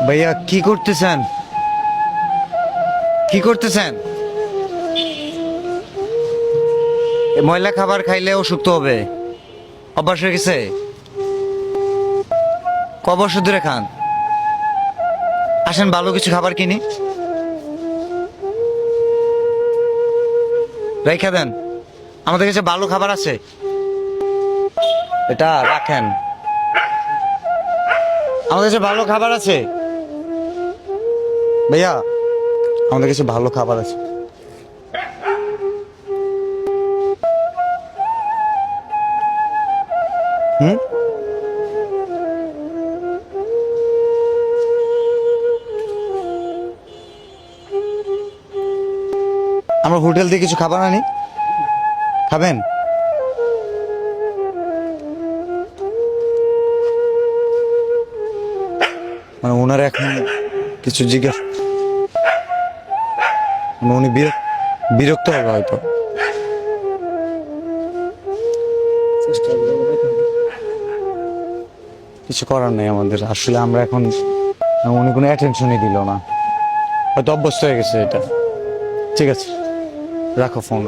ভাইয়া কি করতেছেন? কি করতেছেন? ময়লা খাবার খাইলে অসুখ তো হবে। অভ্যাস হয়ে গেছে। ক বছর ধরে খান? আসেন ভালো কিছু খাবার কিনি, রেখে দেন। আমাদের কাছে ভালো খাবার আছে, এটা রাখেন। আমাদের কাছে ভালো খাবার আছে ভাইয়া, আমাদের কাছে ভালো খাবার আছে। হুম, আমরা হোটেল থেকে কিছু খাবার আনি, খাবেন? মানে ওনারা এখন কিছু জিজ্ঞেস, মানে উনি বিরক্ত হবে হয়তো। কিছু করার নেই আমাদের, আসলে আমরা এখন, উনি কোনো অ্যাটেনশনই দিল না, হয়তো অভ্যস্ত হয়ে গেছে এটা। ঠিক আছে, রাখো ফোন।